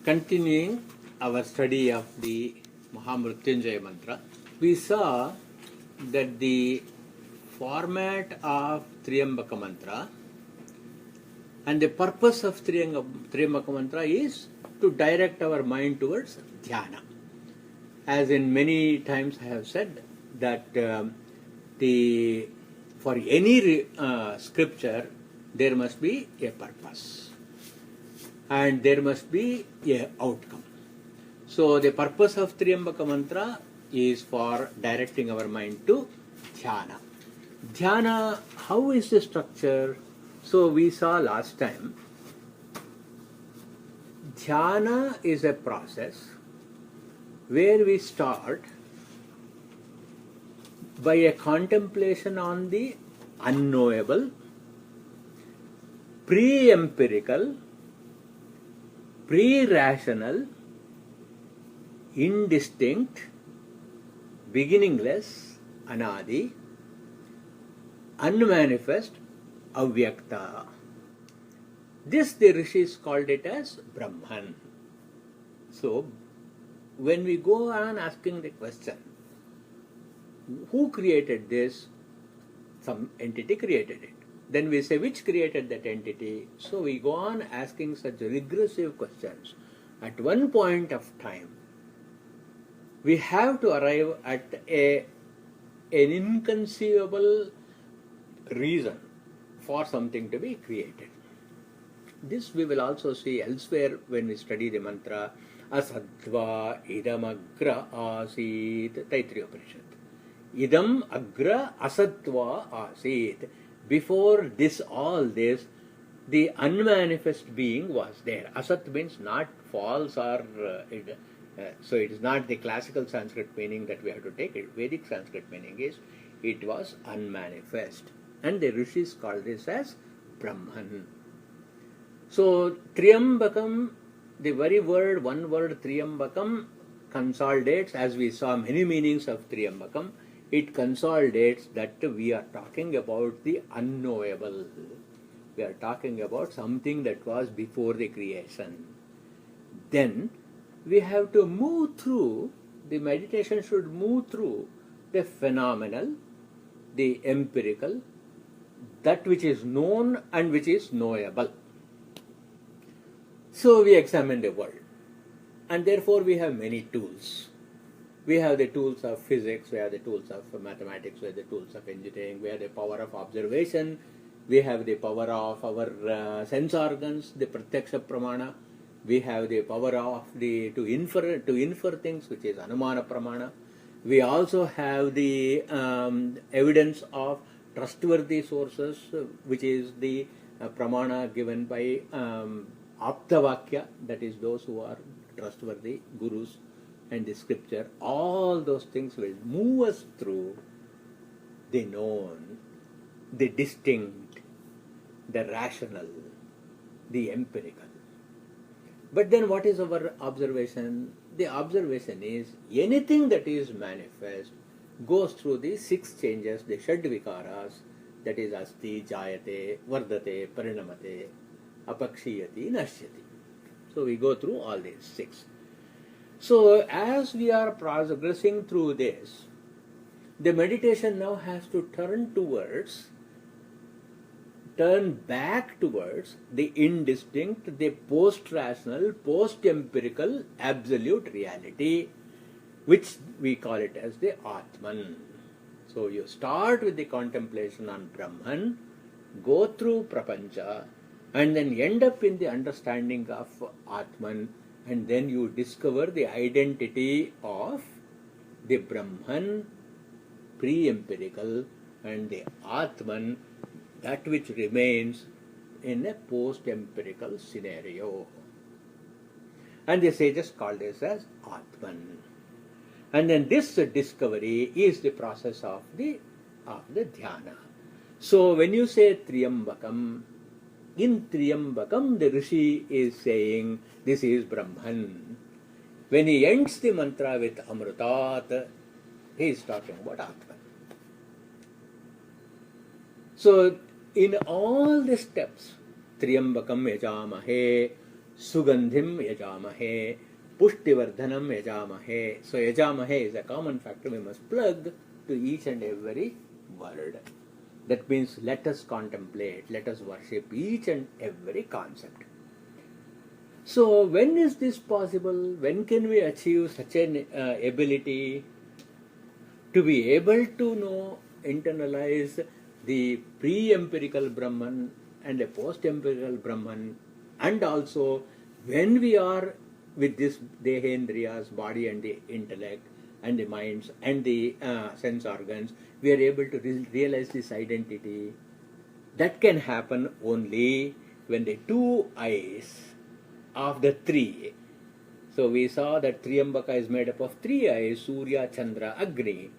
Continuing our study of the Maha mantra, we saw that the format of Triyambaka mantra and the purpose of Triyambaka mantra is to direct our mind towards dhyana. As in many times I have said that for any scripture there must be a purpose and there must be a outcome. So the purpose of Triyambaka mantra is for directing our mind to dhyana. Dhyana, how is the structure? So we saw last time, dhyana is a process where we start by a contemplation on the unknowable, pre-empirical, pre-rational, indistinct, beginningless, anadi, unmanifest, avyakta. This the rishis called it as Brahman. So, when we go on asking the question, who created this? Some entity created it. Then we say, which created that entity? So we go on asking such regressive questions. At one point of time, we have to arrive at an inconceivable reason for something to be created. This we will also see elsewhere when we study the mantra Asadva idam agra asit, Taittiriya Upanishad. Idam agra asatva asit. Before this, all this, the unmanifest being was there. Asat means not false or so it is not the classical Sanskrit meaning that we have to take. Vedic Sanskrit meaning is it was unmanifest. And the rishis call this as Brahman. So Triyambakam, the very word, one word Triyambakam consolidates, as we saw many meanings of Triyambakam, it consolidates that we are talking about the unknowable. We are talking about something that was before the creation. Then we have to move through, the meditation should move through the phenomenal, the empirical, that which is known and which is knowable. So we examine the world, and therefore we have many tools. We have the tools of physics, we have the tools of mathematics, we have the tools of engineering, we have the power of observation, we have the power of our sense organs, the pratyaksha pramana, we have the power of to infer things, which is anumana pramana. We also have the evidence of trustworthy sources, which is the pramana given by aptavakya, that is those who are trustworthy, gurus, and the scripture. All those things will move us through the known, the distinct, the rational, the empirical. But then what is our observation? The observation is anything that is manifest goes through the 6 changes, the Shad Vikaras, that is Asti, Jayate, Vardate, Parinamate, Apakshiyati, Nashyati. So we go through all these 6. So as we are progressing through this, the meditation now has to turn back towards the indistinct, the post-rational, post-empirical, absolute reality, which we call it as the Atman. So you start with the contemplation on Brahman, go through Prapancha, and then end up in the understanding of Atman, and then you discover the identity of the Brahman, pre-empirical, and the Atman, that which remains in a post-empirical scenario. And the sages call this as Atman. And then this discovery is the process of the dhyana. So when you say Triyambakam, in Triyambakam the Rishi is saying this is Brahman. When he ends the mantra with Amrutat, he is talking about Atman. So in all the steps, Triyambakam yajamahe, Sugandhim yajamahe, Pushtivardhanam yajamahe. So yajamahe is a common factor we must plug to each and every word. That means let us contemplate, let us worship each and every concept. So when is this possible? When can we achieve such an ability to be able to know, internalize the pre-empirical Brahman and a post-empirical Brahman, and also when we are with this Dehendriyas, body and the intellect and the minds and the sense organs, we are able to realize this identity. That can happen only when the two eyes of the three. So we saw that Triambaka is made up of three eyes, Surya, Chandra, Agni.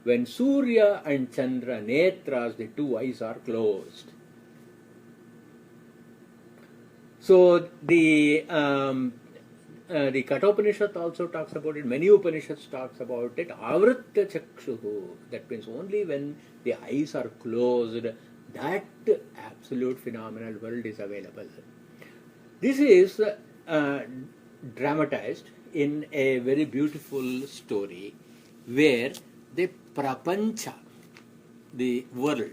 When Surya and Chandra netras, the two eyes are closed. So the Kathopanishad also talks about it. Many Upanishads talks about it. Avritta chakshuhu. That means only when the eyes are closed, that absolute phenomenal world is available. This is dramatized in a very beautiful story where the prapancha, the world,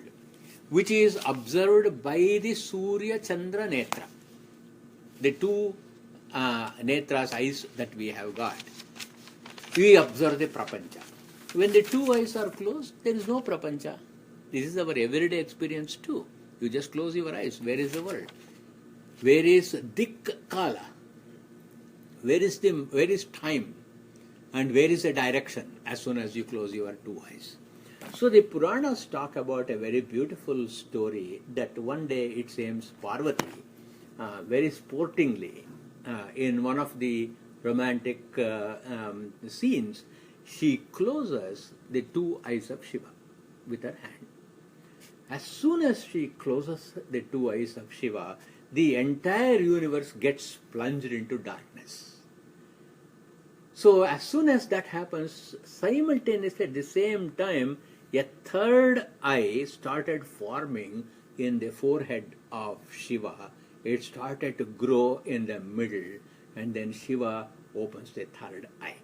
which is observed by the Surya Chandra Netra, the two netras, eyes that we have got, we observe the prapancha. When the two eyes are closed, there is no prapancha. This is our everyday experience too. You just close your eyes. Where is the world? Where is dik kala? Where is time? And where is the direction as soon as you close your two eyes? So the Puranas talk about a very beautiful story that one day it seems Parvati, very sportingly, in one of the romantic scenes, she closes the two eyes of Shiva with her hand. As soon as she closes the two eyes of Shiva, the entire universe gets plunged into darkness. So as soon as that happens, simultaneously at the same time, a third eye started forming in the forehead of Shiva. It started to grow in the middle, and then Shiva opens the third eye.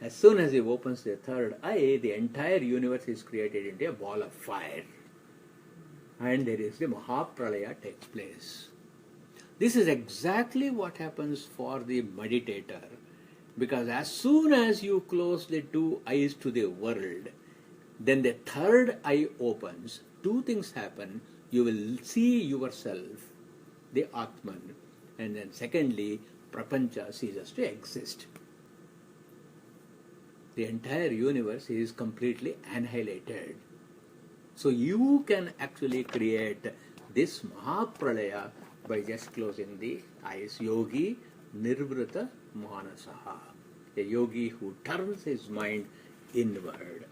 As soon as he opens the third eye, the entire universe is created into a ball of fire. And there is the Mahapralaya takes place. This is exactly what happens for the meditator, because as soon as you close the two eyes to the world, then the third eye opens. Two things happen. You will see yourself, the Atman, and then secondly, Prapancha ceases to exist. The entire universe is completely annihilated. So you can actually create this Mahapralaya by just closing the eyes. Yogi Nirvrita Manasaha. A yogi who turns his mind inward.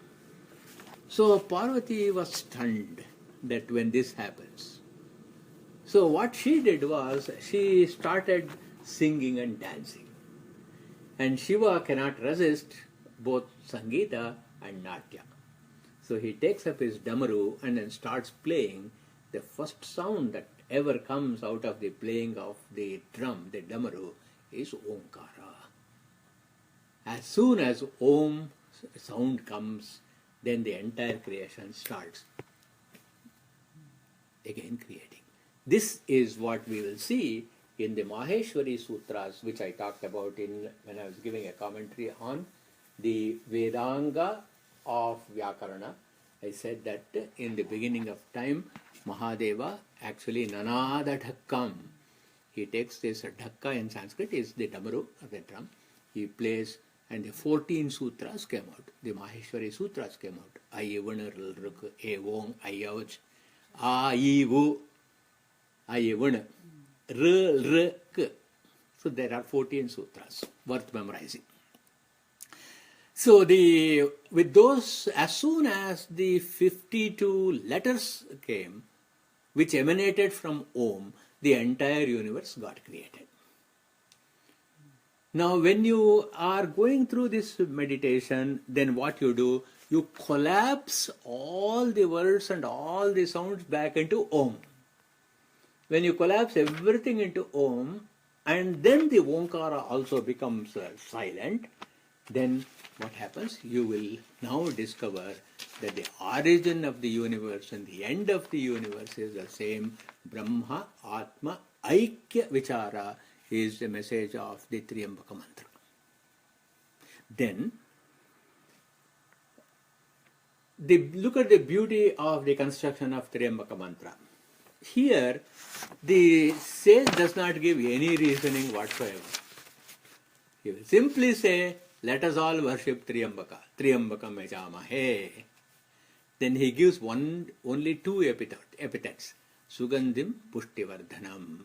So Parvati was stunned that when this happens. So what she did was she started singing and dancing. And Shiva cannot resist both Sangeeta and Natya. So he takes up his damaru and then starts playing. The first sound that ever comes out of the playing of the drum, the damaru, is Omkara. As soon as Om sound comes, then the entire creation starts again creating. This is what we will see in the Maheshwari Sutras, which I talked about when I was giving a commentary on the Vedanga of Vyakarana. I said that in the beginning of time, Mahadeva actually Nanada Dhakkam. He takes this Dhakka in Sanskrit, is the damaru of the drum. He plays, and the 14 sutras came out. The Maheshwari Sutras came out. Ayevana Ruk, Evong, Ayavach, Aivu, Ayevana, Ruk. So there are 14 sutras worth memorizing. So with those, as soon as the 52 letters came, which emanated from Om, the entire universe got created. Now when you are going through this meditation, then what you do, you collapse all the words and all the sounds back into Om. When you collapse everything into Om, and then the Omkara also becomes silent, then what happens? You will now discover that the origin of the universe and the end of the universe is the same. Brahma, Atma, Aikya Vichara is the message of the Triyambaka mantra. Then, look at the beauty of the construction of Triyambaka mantra. Here, the sage does not give any reasoning whatsoever. He will simply say, let us all worship Triyambaka. Triyambakam yajamahe. Then he gives only two epithets. Sugandhim pushtivardhanam.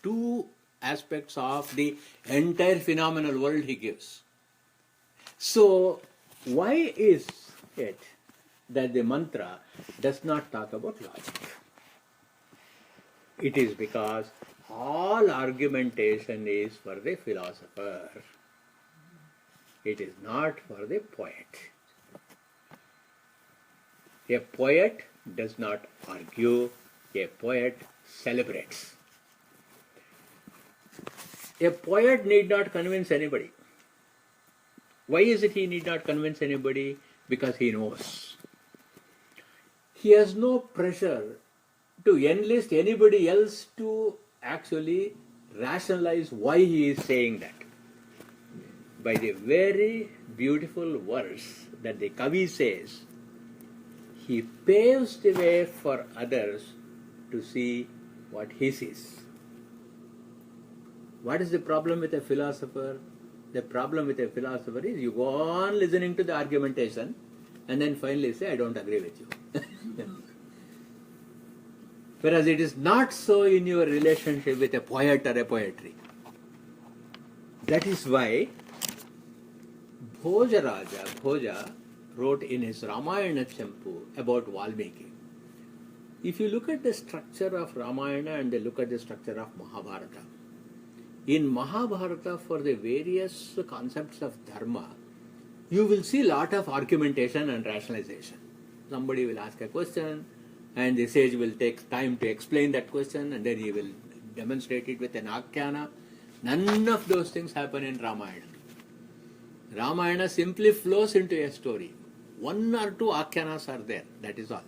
Two aspects of the entire phenomenal world he gives. So, why is it that the mantra does not talk about logic? It is because all argumentation is for the philosopher. It is not for the poet. A poet does not argue, a poet celebrates. A poet need not convince anybody. Why is it he need not convince anybody? Because he knows. He has no pressure to enlist anybody else to actually rationalize why he is saying that. By the very beautiful verse that the Kavi says, he paves the way for others to see what he sees. What is the problem with a philosopher? The problem with a philosopher is you go on listening to the argumentation and then finally say, I don't agree with you. Whereas it is not so in your relationship with a poet or a poetry. That is why Bhoja wrote in his Ramayana Champu about Valmiki. If you look at the structure of Ramayana and look at the structure of Mahabharata, in Mahabharata for the various concepts of dharma, you will see a lot of argumentation and rationalization. Somebody will ask a question and the sage will take time to explain that question and then he will demonstrate it with an akhyana. None of those things happen in Ramayana. Ramayana simply flows into a story. One or two akhyanas are there, that is all.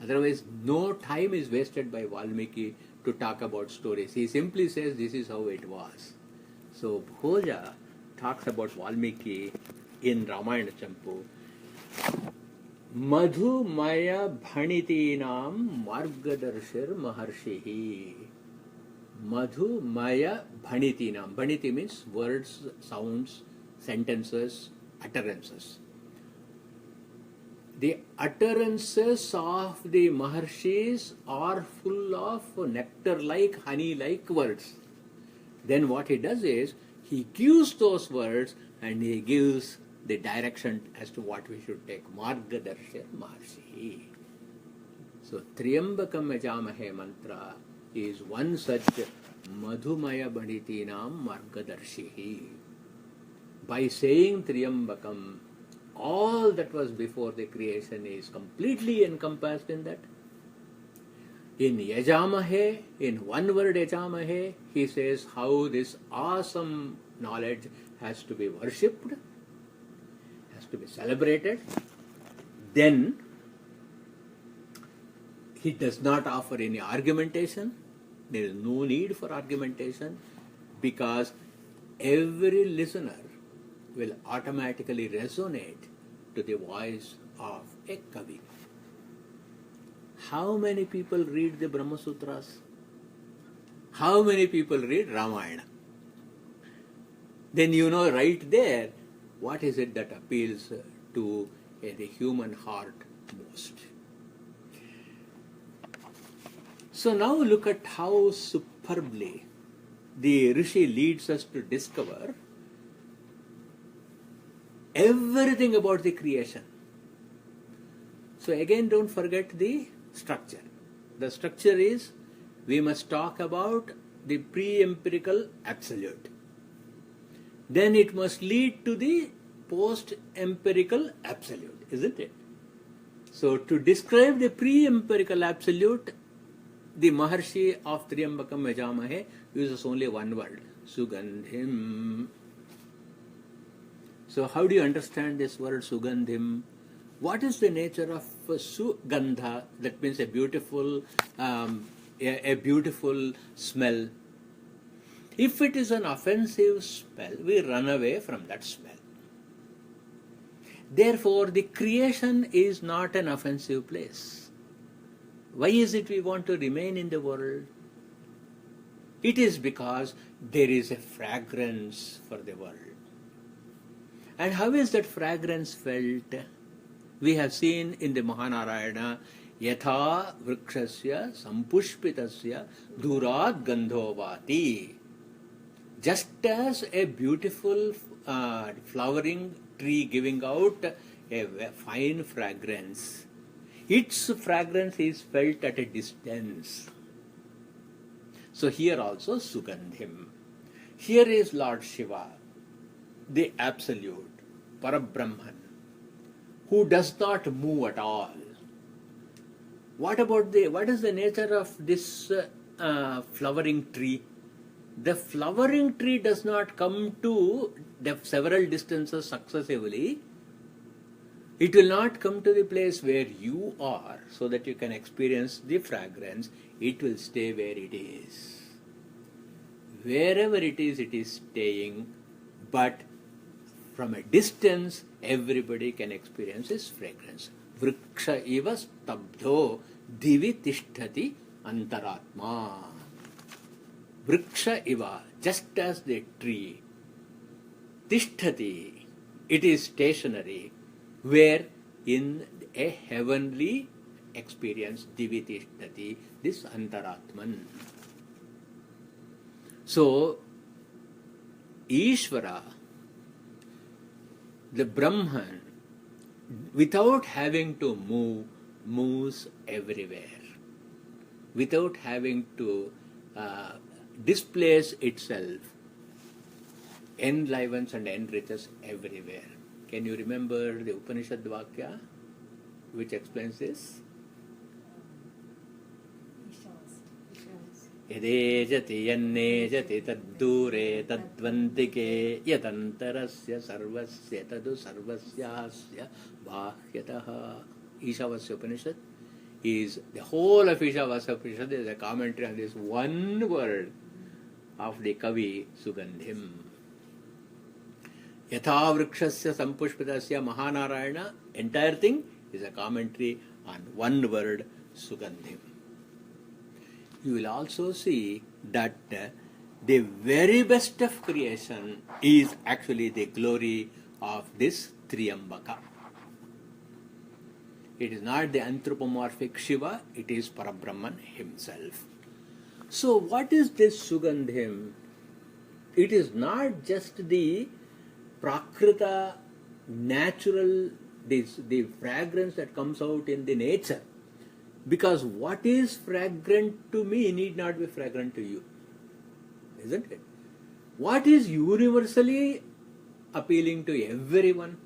Otherwise, no time is wasted by Valmiki to talk about stories. He simply says this is how it was. So Bhoja talks about Valmiki in Ramayana Champu. Madhu Maya Bhanitinam Margadarshir Maharshihi. Madhu Maya Bhanitinam. Bhaniti means words, sounds, sentences, utterances. The utterances of the Maharshis are full of nectar-like, honey-like words. Then what he does is, he gives those words and he gives the direction as to what we should take. Margadarshya Maharshi. So, Triyambakam Yajamahe mantra is one such Madhumaya Bhanitinam Margadarshihi. By saying Triyambakam, all that was before the creation is completely encompassed in that. In Yajamahe, in one word Yajamahe, he says how this awesome knowledge has to be worshipped, has to be celebrated. Then, he does not offer any argumentation. There is no need for argumentation because every listener will automatically resonate to the voice of a Kavi. How many people read the Brahma Sutras? How many people read Ramayana? Then you know right there what is it that appeals to the human heart most. So now look at how superbly the Rishi leads us to discover everything about the creation. So again, don't forget the structure. The structure is, we must talk about the pre-empirical absolute. Then it must lead to the post-empirical absolute, isn't it? So to describe the pre-empirical absolute, the Maharshi of Triyambakam Yajamahe uses only one word, Sugandhim. So how do you understand this word Sugandhim? What is the nature of Sugandha? That means a beautiful smell. If it is an offensive smell, we run away from that smell. Therefore, the creation is not an offensive place. Why is it we want to remain in the world? It is because there is a fragrance for the world. And how is that fragrance felt? We have seen in the Mahanarayana, Yatha Vrikshasya Sampushpitasya Durat Gandhovati. Just as a beautiful flowering tree giving out a fine fragrance, its fragrance is felt at a distance. So here also Sugandhim. Here is Lord Shiva, the Absolute, Parabrahman, who does not move at all. What is the nature of this flowering tree? The flowering tree does not come to the several distances successively. It will not come to the place where you are so that you can experience the fragrance. It will stay where it is. Wherever it is staying, but from a distance, everybody can experience its fragrance. Vriksha iva stabdho divi tishtati antaratma. Vriksha iva, just as the tree, tishtati, it is stationary, where in a heavenly experience, divi tishtati, this antaratman. So, Ishvara, the Brahman, without having to move, moves everywhere. Without having to displace itself, enlivens and enriches everywhere. Can you remember the Upanishad Vakya which explains this? Yadejati yannejati taddure tadvantike yatantarasya sarvasya tadu sarvasyasya bhahyataha. Ishavasya Upanishad is the whole of Ishavasya Upanishad is a commentary on this one word of the Kavi Sugandhim. Yatha Vrikshasya Sampushpitasya Mahanarayana, entire thing is a commentary on one word Sugandhim. You will also see that the very best of creation is actually the glory of this Triyambaka. It is not the anthropomorphic Shiva, it is Parabrahman himself. So what is this Sugandhim? It is not just the Prakrita, natural, the fragrance that comes out in the nature. Because what is fragrant to me need not be fragrant to you. Isn't it? What is universally appealing to everyone,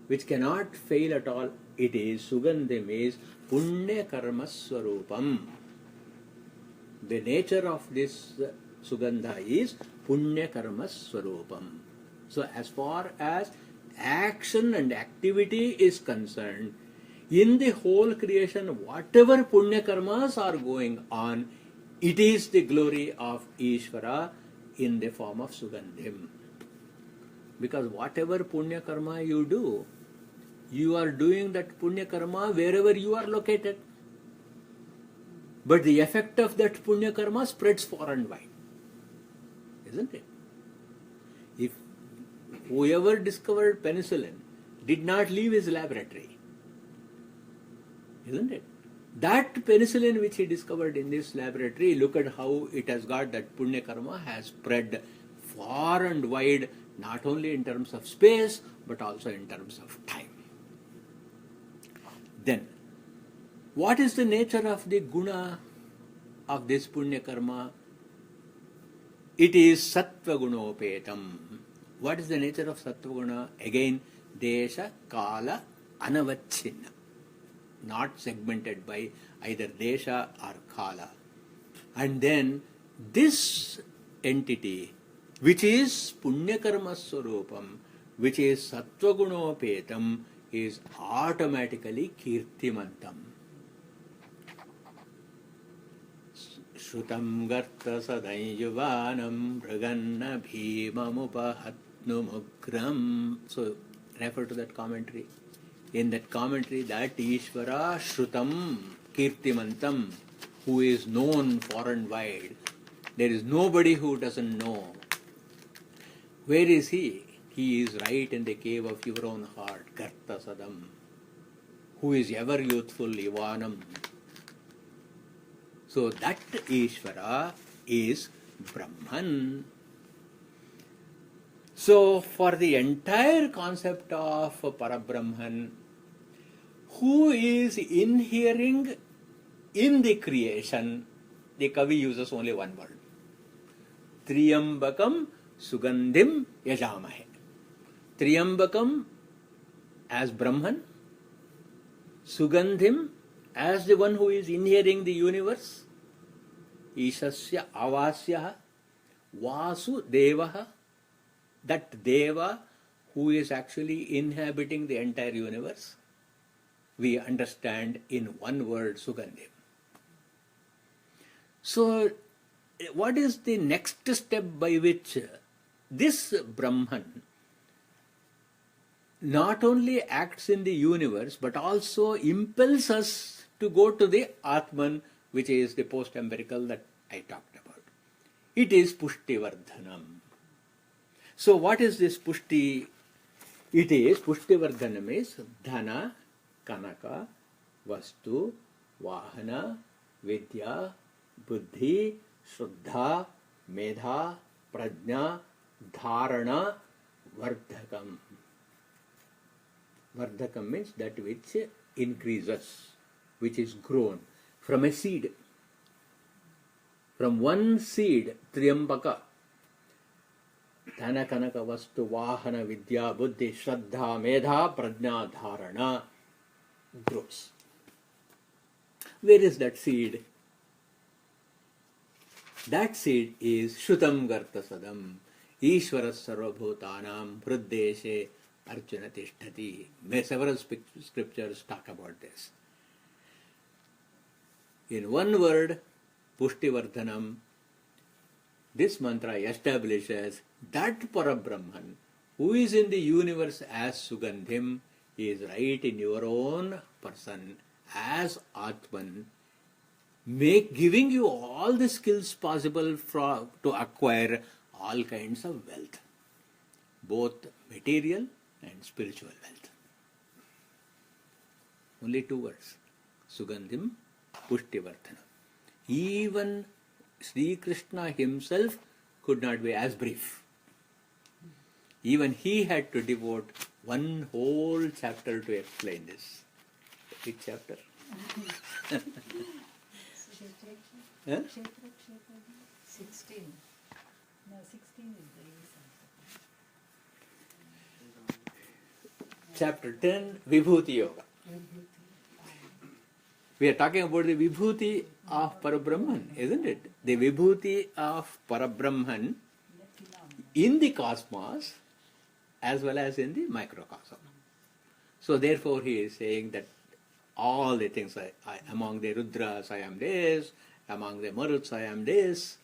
which cannot fail at all, it is Sugandhim, is Punya Karma Swarupam. The nature of this Sugandha is Punya Karma Swarupam. So as far as action and activity is concerned, in the whole creation, whatever Punya Karmas are going on, it is the glory of Ishvara in the form of Sugandhim. Because whatever Punya Karma you do, you are doing that Punya Karma wherever you are located. But the effect of that Punya Karma spreads far and wide. Isn't it? If whoever discovered penicillin did not leave his laboratory, isn't it? That penicillin which he discovered in this laboratory, look at how it has got that Punya Karma has spread far and wide, not only in terms of space, but also in terms of time. Then, what is the nature of the guna of this Punya Karma? It is Sattva Gunopetam. What is the nature of Sattva Guna? Again, Desha, Kala, Anavachinna. Not segmented by either Desha or Kala. And then this entity, which is Punya Karma Swarupam, which is Sattva Gunopetam, is automatically Kirtimantam. Shrutam Garta Sadayuvanam Braganna Bhimamupahatnumugram. So refer to that commentary. In that commentary, that Ishvara Shrutam Kirtimantam, who is known far and wide. There is nobody who doesn't know. Where is he? He is right in the cave of your own heart, Garta Sadam, who is ever youthful, Ivanam. So that Ishvara is Brahman. So for the entire concept of Parabrahman, who is inhering in the creation, the Kavi uses only one word. Triyambakam Sugandhim Yajamahe. Triyambakam as Brahman, Sugandhim as the one who is inhering the universe, Ishasya Avasya Vasu Devaha, that Deva who is actually inhabiting the entire universe, we understand in one word Sugandhim. So, what is the next step by which this Brahman not only acts in the universe but also impels us to go to the Atman, which is the post-empirical that I talked about? It is Pushti Vardhanam. So what is this Pushti? It is, Pushti Vardhanam is Dhana, Kanaka, Vastu, Vahana, Vidya, Buddhi, Shraddha, Medha, Prajna, Dharana, Vardhakam. Vardhakam means that which increases, which is grown from a seed. From one seed, Triyambaka, Dhana, Kanaka, Vastu, Vahana, Vidya, Buddhi, Shraddha, Medha, Prajna, Dharana grows. Where is that seed? That seed is Shrutam Garta Sadam, Ishvara Sarvabhutanam, Hruddeshe, Arjuna Tishtati. Several scriptures talk about this. In one word, Pushti Vardhanam, this mantra establishes that Parabrahman, who is in the universe as Sugandhim, is right in your own person as Atman, giving you all the skills possible to acquire all kinds of wealth, both material and spiritual wealth. Only two words, Sugandhim, Pushti Vardhanam. Even Sri Krishna himself could not be as brief. Even he had to devote one whole chapter to explain this. Which chapter? Huh? 16. No, 16 is the Chapter 10, Vibhuti Yoga. We are talking about the Vibhuti of Parabrahman, isn't it? The Vibhuti of Parabrahman in the cosmos as well as in the microcosm. So therefore he is saying that all the things, among the Rudras I am this, among the Maruts I am this,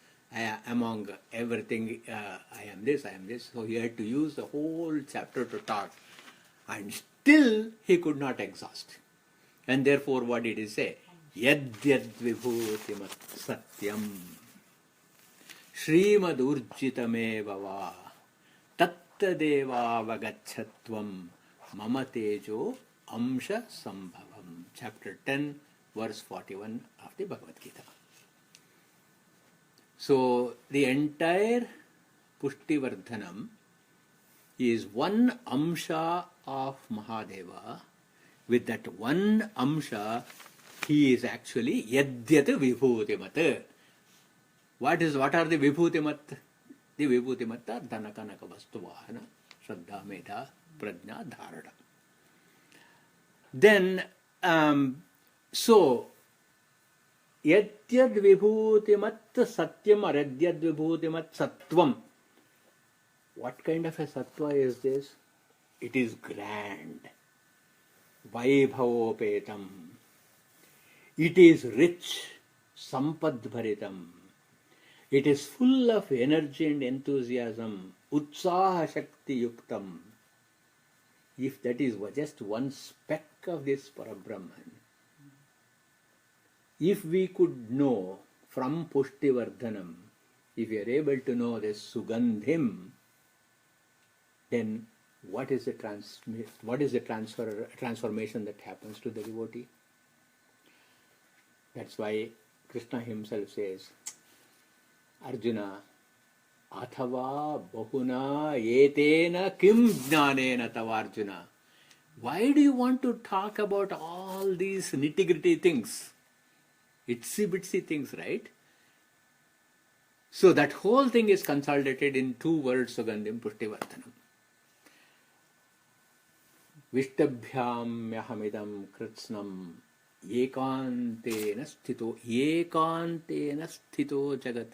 among everything I am this, I am this. So he had to use the whole chapter to talk, and still he could not exhaust. And therefore what did he say? Yad yad vibhutimat satyam Srimad urjitameva va tattadeva vagachatvam mama tejo amsha sambhavam. Chapter 10, verse 41 of the Bhagavad Gita. So the entire Pushti Vardhanam is one amsha of Mahadeva. With that one amsha, he is actually yadyat vibhutimat. What are the vibhutimat? The vibhutimat are dhana, kanaka, vastu, vahana, shraddha, medha, prajna, dharana. Then, so Yadyad vibhutimat satyam aradyad vibhutimat sattvam. What kind of a sattva is this? It is grand. Vaibhavopetam. It is rich. Sampadbharitam. It is full of energy and enthusiasm. Utsaha Shakti Yuktam. If that is just one speck of this Parabrahman, if we could know from Pushtivardhanam, if we are able to know this Sugandhim, then what is the transformation that happens to the devotee? That's why Krishna himself says, Arjuna, Athava Bahuna Etena Kim Jnanena Tavarjuna. Why do you want to talk about all these nitty-gritty things? Itsy-bitsy things, right? So that whole thing is consolidated in two words, Sugandhim Pushtivardhanam. Vishtabhyam yahamidam kritsnam ekantena sthito jagat.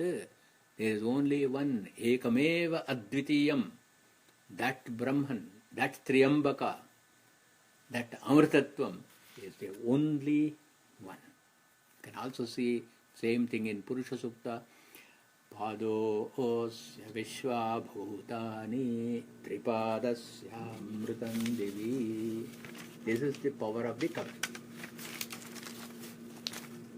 There is only one, ekameva advitiyam, that Brahman, that Triyambaka, that Amrtatvam is the only one. You can also see same thing in Purusha Sukta. Pado osya vishwa bhutani tripadasya amrutam devi. This is the power of the Kavi.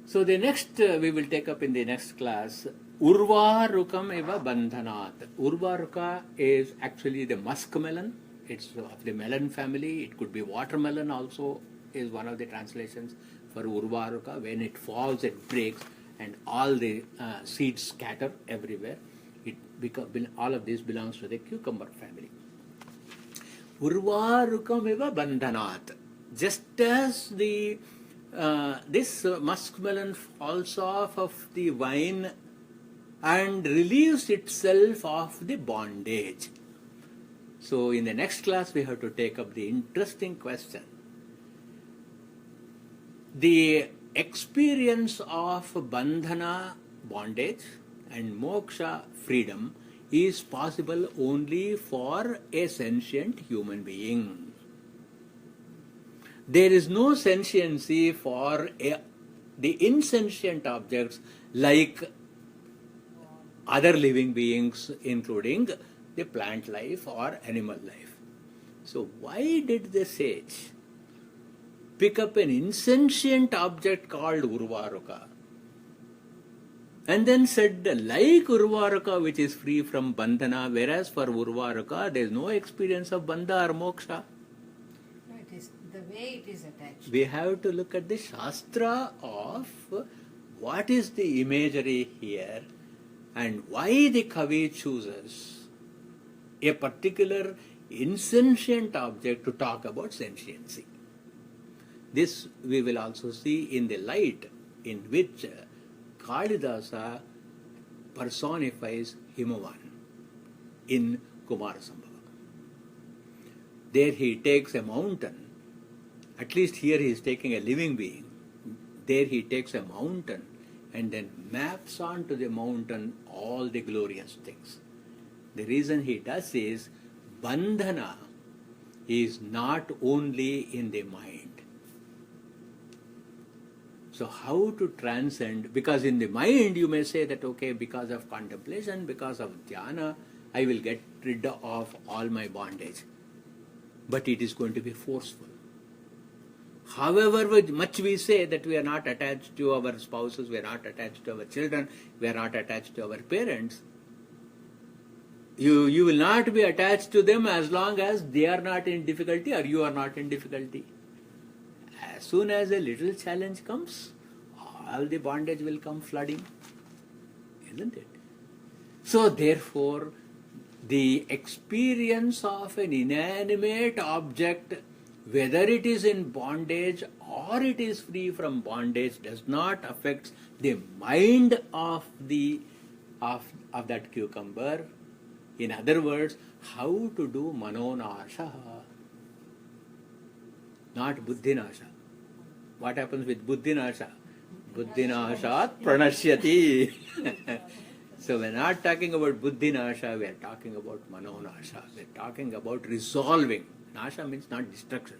So the next we will take up in the next class, Urvarukam eva bandhanat. Urvaruka is actually the muskmelon. It's of the melon family. It could be watermelon also is one of the translations for Urvaruka. When it falls, it breaks and all the seeds scatter everywhere. All of this belongs to the cucumber family. Urvarukam eva bandhanat. Just as the this muskmelon falls off of the vine and relieves itself of the bondage. So in the next class we have to take up the interesting question. The experience of bandhana, bondage, and moksha, freedom, is possible only for a sentient human being. There is no sentiency for the insentient objects like other living beings, including the plant life or animal life. So why did the sage pick up an insentient object called Urvaruka and then said, like Urvaruka which is free from bandhana, whereas for Urvaruka there is no experience of bandha or moksha? No, it is the way it is attached. We have to look at the Shastra of what is the imagery here and why the Kavi chooses a particular insentient object to talk about sentiency. This we will also see in the light in which Kalidasa personifies Himavan in Kumarasambhava. There he takes a mountain, at least here he is taking a living being. There he takes a mountain and then maps onto the mountain all the glorious things. The reason he does is bandhana is not only in the mind. So how to transcend, because in the mind you may say that okay, because of contemplation, because of dhyana, I will get rid of all my bondage. But it is going to be forceful. However much we say that we are not attached to our spouses, we are not attached to our children, we are not attached to our parents, you will not be attached to them as long as they are not in difficulty or you are not in difficulty. As soon as a little challenge comes, all the bondage will come flooding, isn't it? So therefore, the experience of an inanimate object, whether it is in bondage or it is free from bondage, does not affect the mind of that cucumber. In other words, how to do manonasha, not buddhinasha. What happens with buddhinasha? Buddhinashat pranashyati. So we're not talking about buddhinasha, we are talking about manonasha. We're talking about resolving. Nasha means not destruction.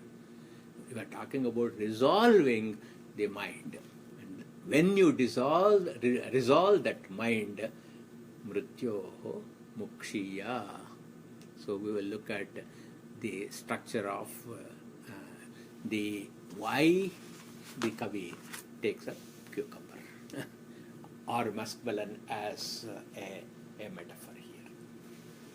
We are talking about resolving the mind. And when you resolve that mind, mrityoho mukshiya. So we will look at the structure of the why the Kavi takes a cucumber or muskmelon as a metaphor.